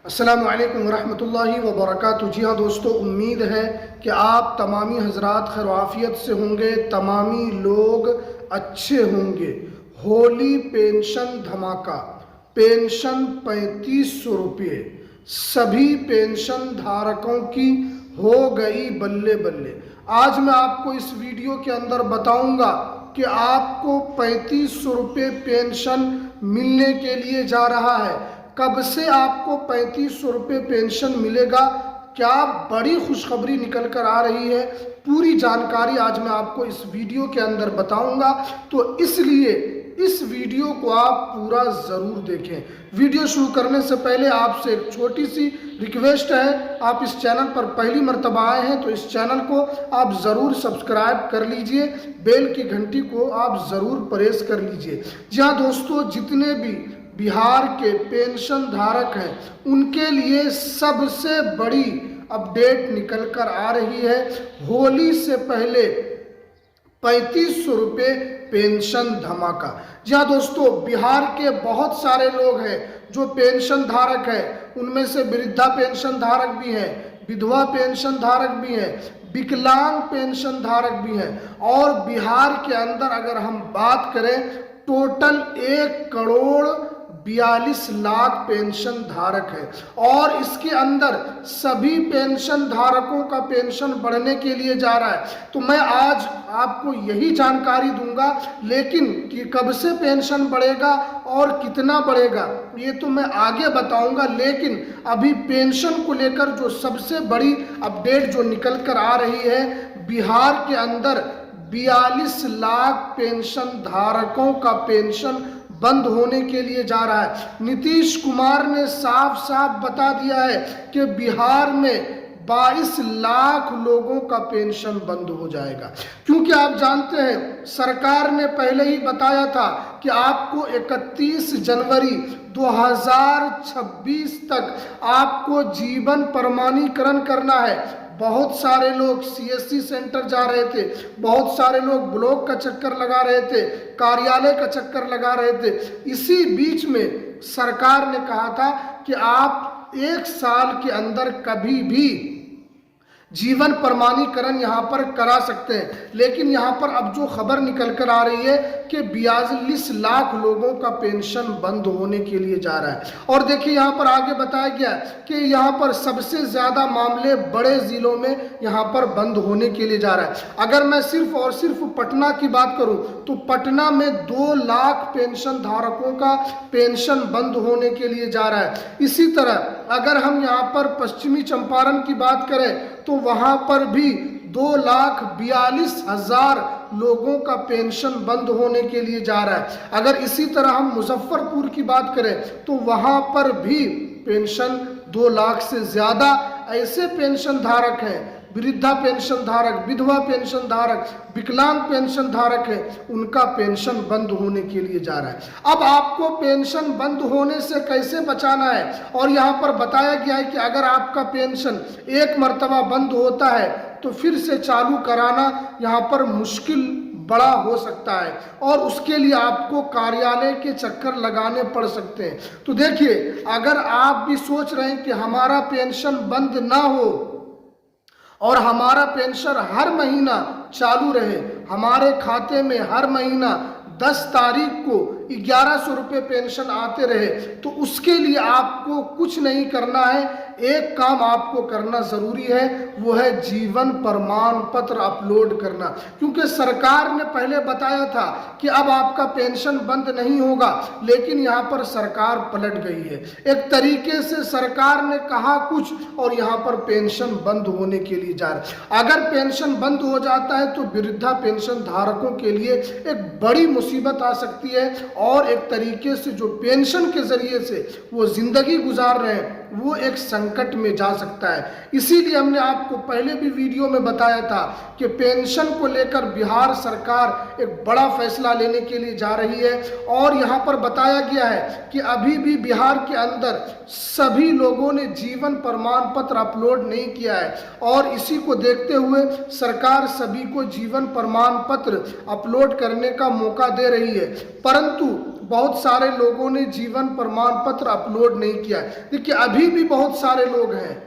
अस्सलामु अलैकुम वरहमतुल्लाहि वबरकातुहू। जी हाँ दोस्तों, उम्मीद है कि आप तमामी हजरात खैर आफियत से होंगे, तमामी लोग अच्छे होंगे। होली पेंशन धमाका, पेंशन 3500 रुपये सभी पेंशन धारकों की हो गई बल्ले बल्ले। आज मैं आपको इस वीडियो के अंदर बताऊंगा कि आपको 3500 रुपये पेंशन मिलने के लिए जा रहा है। कब से आपको 3500 रुपये पेंशन मिलेगा, क्या बड़ी खुशखबरी निकल कर आ रही है, पूरी जानकारी आज मैं आपको इस वीडियो के अंदर बताऊंगा। तो इसलिए इस वीडियो को आप पूरा ज़रूर देखें। वीडियो शुरू करने से पहले आपसे एक छोटी सी रिक्वेस्ट है, आप इस चैनल पर पहली मर्तबा आए हैं तो इस चैनल को आप ज़रूर सब्सक्राइब कर लीजिए, बेल की घंटी को आप ज़रूर प्रेस कर लीजिए। जी हाँ दोस्तों, जितने भी बिहार के पेंशन धारक हैं उनके लिए सबसे बड़ी अपडेट निकल कर आ रही है। होली से पहले 3500 रुपये पेंशन धमाका। जी हाँ दोस्तों, बिहार के बहुत सारे लोग हैं जो पेंशन धारक हैं। उनमें से वृद्धा पेंशन धारक भी हैं, विधवा पेंशन धारक भी हैं, विकलांग पेंशन धारक भी हैं। और बिहार के अंदर अगर हम बात करें, टोटल 1,42,00,000 पेंशन धारक है। और इसके अंदर सभी पेंशन धारकों का पेंशन बढ़ने के लिए जा रहा है। तो मैं आज आपको यही जानकारी दूंगा, लेकिन कि कब से पेंशन बढ़ेगा और कितना बढ़ेगा ये तो मैं आगे बताऊंगा। लेकिन अभी पेंशन को लेकर जो सबसे बड़ी अपडेट जो निकल कर आ रही है, बिहार के अंदर 42 लाख पेंशन धारकों का पेंशन बंद होने के लिए जा रहा है। नीतीश कुमार ने साफ साफ बता दिया है कि बिहार में 22 लाख लोगों का पेंशन बंद हो जाएगा। क्योंकि आप जानते हैं, सरकार ने पहले ही बताया था कि आपको 31 जनवरी 2026 तक आपको जीवन प्रमाणीकरण करना है। बहुत सारे लोग सीएससी सेंटर जा रहे थे, बहुत सारे लोग ब्लॉक का चक्कर लगा रहे थे, कार्यालय का चक्कर लगा रहे थे। इसी बीच में सरकार ने कहा था कि आप 1 साल के अंदर कभी भी जीवन प्रमाणीकरण यहाँ पर करा सकते हैं। लेकिन यहाँ पर अब जो खबर निकल कर आ रही है कि 42 लाख लोगों का पेंशन बंद होने के लिए जा रहा है। और देखिए यहाँ पर आगे बताया गया कि यहाँ पर सबसे ज़्यादा मामले बड़े ज़िलों में यहाँ पर बंद होने के लिए जा रहा है। अगर मैं सिर्फ और सिर्फ पटना की बात करूँ तो पटना में 2 लाख पेंशन धारकों का पेंशन बंद होने के लिए जा रहा है। इसी तरह अगर हम यहाँ पर पश्चिमी चंपारण की बात करें तो वहां पर भी 2,42,000 लोगों का पेंशन बंद होने के लिए जा रहा है। अगर इसी तरह हम मुजफ्फरपुर की बात करें तो वहां पर भी पेंशन 2 लाख से ज्यादा ऐसे पेंशन धारक हैं, वृद्धा पेंशन धारक, विधवा पेंशन धारक, विकलांग पेंशन धारक है, उनका पेंशन बंद होने के लिए जा रहा है। अब आपको पेंशन बंद होने से कैसे बचाना है, और यहाँ पर बताया गया है कि अगर आपका पेंशन एक मर्तबा बंद होता है तो फिर से चालू कराना यहाँ पर मुश्किल बड़ा हो सकता है और उसके लिए आपको कार्यालय के चक्कर लगाने पड़ सकते हैं। तो देखिए, अगर आप भी सोच रहे हैं कि हमारा पेंशन बंद ना हो और हमारा पेंशन हर महीना चालू रहे, हमारे खाते में हर महीना 10 तारीख को 1100 रुपये पेंशन आते रहे, तो उसके लिए आपको कुछ नहीं करना है। एक काम आपको करना जरूरी है, वो है जीवन प्रमाण पत्र अपलोड करना। क्योंकि सरकार ने पहले बताया था कि अब आपका पेंशन बंद नहीं होगा, लेकिन यहाँ पर सरकार पलट गई है। एक तरीके से सरकार ने कहा कुछ और यहाँ पर पेंशन बंद होने के लिए जा रहा है। अगर पेंशन बंद हो जाता है तो वृद्धा पेंशन धारकों के लिए एक बड़ी मुसीबत आ सकती है और एक तरीके से जो पेंशन के जरिए से वो जिंदगी गुजार रहे हैं वो एक संकट में जा सकता है। इसीलिए हमने आपको पहले भी वीडियो में बताया था कि पेंशन को लेकर बिहार सरकार एक बड़ा फैसला लेने के लिए जा रही है। और यहाँ पर बताया गया है कि अभी भी बिहार के अंदर सभी लोगों ने जीवन प्रमाण पत्र अपलोड नहीं किया है और इसी को देखते हुए सरकार सभी को जीवन प्रमाण पत्र अपलोड करने का मौका दे रही है। परंतु बहुत सारे लोगों ने जीवन प्रमाण पत्र अपलोड नहीं किया है। देखिए अभी भी बहुत सारे लोग हैं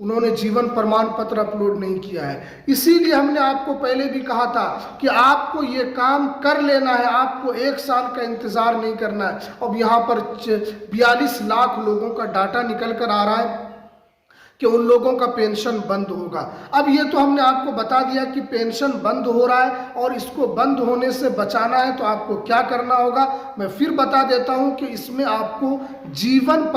उन्होंने जीवन प्रमाण पत्र अपलोड नहीं किया है। इसीलिए हमने आपको पहले भी कहा था कि आपको ये काम कर लेना है, आपको 1 साल का इंतजार नहीं करना है। अब यहाँ पर 42 लाख लोगों का डाटा निकल कर आ रहा है कि उन लोगों का पेंशन बंद होगा। अब ये तो हमने आपको बता दिया कि पेंशन बंद हो रहा है और इसको बंद होने से बचाना है तो आपको क्या करना होगा। मैं फिर बता देता हूं कि इसमें आपको जीवन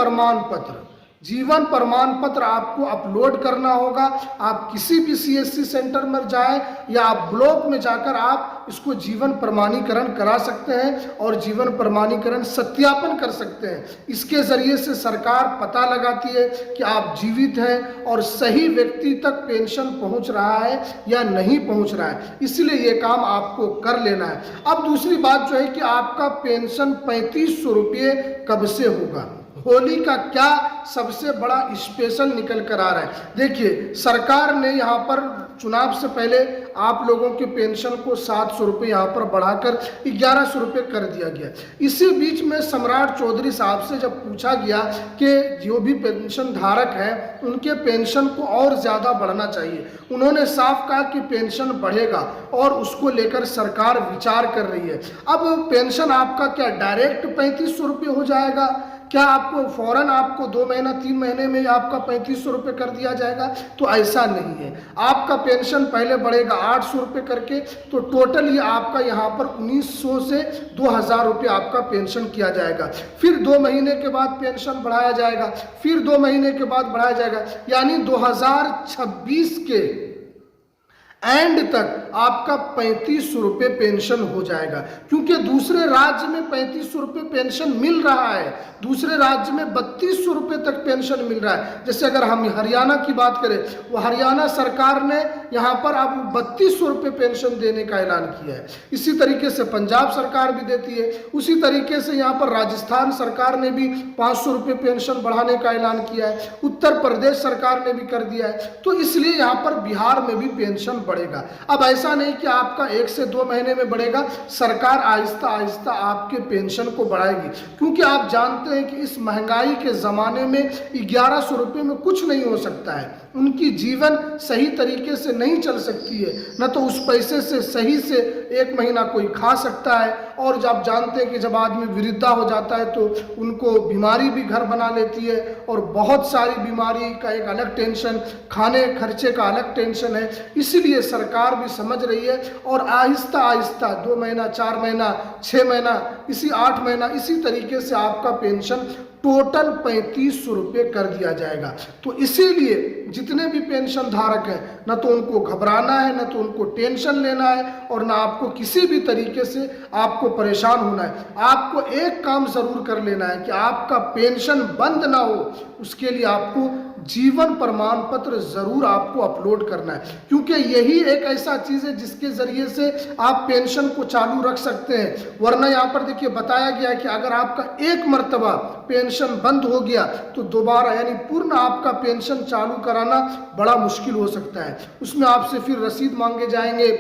प्रमाण पत्र आपको अपलोड करना होगा। आप किसी भी CSC सेंटर में जाएं या आप ब्लॉक में जाकर आप इसको जीवन प्रमाणीकरण करा सकते हैं और जीवन प्रमाणीकरण सत्यापन कर सकते हैं। इसके जरिए से सरकार पता लगाती है कि आप जीवित हैं और सही व्यक्ति तक पेंशन पहुंच रहा है या नहीं पहुंच रहा है। इसलिए ये काम आपको कर लेना है। अब दूसरी बात जो है कि आपका पेंशन 3500 रुपये कब से होगा। होली का क्या सबसे बड़ा स्पेशल निकल कर आ रहा है। देखिए सरकार ने यहाँ पर चुनाव से पहले आप लोगों के पेंशन को 700 रुपये यहाँ पर बढ़ाकर 1100 रुपये कर दिया गया। इसी बीच में सम्राट चौधरी साहब से जब पूछा गया कि जो भी पेंशन धारक हैं उनके पेंशन को और ज़्यादा बढ़ना चाहिए, उन्होंने साफ कहा कि पेंशन बढ़ेगा और उसको लेकर सरकार विचार कर रही है। अब पेंशन आपका क्या डायरेक्ट 3500 रुपये हो जाएगा? क्या आपको फौरन आपको 2 महीना 3 महीने में आपका 3500 रुपये कर दिया जाएगा? तो ऐसा नहीं है। आपका पेंशन पहले बढ़ेगा 800 रुपये करके, तो टोटल ये आपका यहाँ पर 1900 से 2000 रुपये आपका पेंशन किया जाएगा। फिर 2 महीने के बाद पेंशन बढ़ाया जाएगा, फिर 2 महीने के बाद बढ़ाया जाएगा, यानी 2026 के एंड तक आपका 3500 रुपये पेंशन हो जाएगा। क्योंकि दूसरे राज्य में 3500 रुपये पेंशन मिल रहा है, दूसरे राज्य में 3200 रुपये तक पेंशन मिल रहा है। जैसे अगर हम हरियाणा की बात करें, वो हरियाणा सरकार ने यहाँ पर अब 3200 रुपये पेंशन देने का ऐलान किया है। इसी तरीके से पंजाब सरकार भी देती है। उसी तरीके से यहाँ पर राजस्थान सरकार ने भी 500 रुपये पेंशन बढ़ाने का ऐलान किया है। उत्तर प्रदेश सरकार ने भी कर दिया है। तो इसलिए यहाँ पर बिहार में भी पेंशन बढ़ेगा। अब ऐसा नहीं कि आपका 1 से 2 महीने में बढ़ेगा, सरकार आहिस्ता आहिस्ता आपके पेंशन को बढ़ाएगी। क्योंकि आप जानते हैं कि इस महंगाई के ज़माने में 1100 रुपये में कुछ नहीं हो सकता है। उनकी जीवन सही तरीके से नहीं चल सकती है, न तो उस पैसे से सही से 1 महीना कोई खा सकता है। और जब जानते हैं कि जब आदमी वृद्धा हो जाता है तो उनको बीमारी भी घर बना लेती है और बहुत सारी बीमारी का एक अलग टेंशन, खाने खर्चे का अलग टेंशन है। इसीलिए सरकार भी समझ रही है और आहिस्ता आहिस्ता 2 महीना 4 महीना 6 महीना इसी 8 महीना इसी तरीके से आपका पेंशन टोटल 3500 रुपये कर दिया जाएगा। तो इसीलिए जितने भी पेंशन धारक हैं, न तो उनको घबराना है, न तो उनको टेंशन लेना है और न आपको किसी भी तरीके से आपको परेशान होना है। आपको एक काम जरूर कर लेना है कि आपका पेंशन बंद ना हो, उसके लिए आपको जीवन प्रमाण पत्र जरूर आपको अपलोड करना है। क्योंकि यही एक ऐसा चीज है जिसके जरिए से आप पेंशन को चालू रख सकते हैं। वरना यहाँ पर देखिए बताया गया है कि अगर आपका एक मर्तबा पेंशन बंद हो गया तो दोबारा यानी पूर्ण आपका पेंशन चालू कराना बड़ा मुश्किल हो सकता है। उसमें आपसे फिर रसीद मांगे जाएंगे,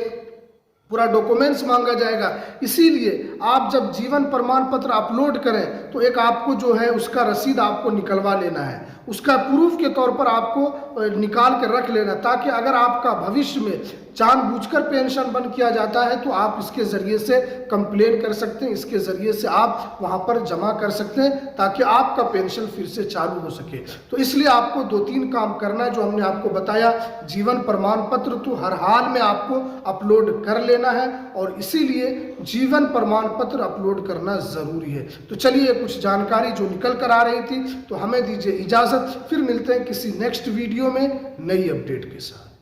पूरा डॉक्यूमेंट्स मांगा जाएगा। इसीलिए आप जब जीवन प्रमाण पत्र अपलोड करें तो एक आपको जो है उसका रसीद आपको निकलवा लेना है, उसका प्रूफ के तौर पर आपको निकाल कर रख लेना, ताकि अगर आपका भविष्य में जानबूझकर पेंशन बंद किया जाता है तो आप इसके ज़रिए से कंप्लेन कर सकते हैं, इसके ज़रिए से आप वहां पर जमा कर सकते हैं ताकि आपका पेंशन फिर से चालू हो सके। तो इसलिए आपको 2-3 काम करना है जो हमने आपको बताया। जीवन प्रमाण पत्र तो हर हाल में आपको अपलोड कर लेना है और इसीलिए जीवन प्रमाण पत्र अपलोड करना ज़रूरी है। तो चलिए कुछ जानकारी जो निकल कर आ रही थी, तो हमें दीजिए इजाज़त। फिर मिलते हैं किसी नेक्स्ट वीडियो में नई अपडेट के साथ।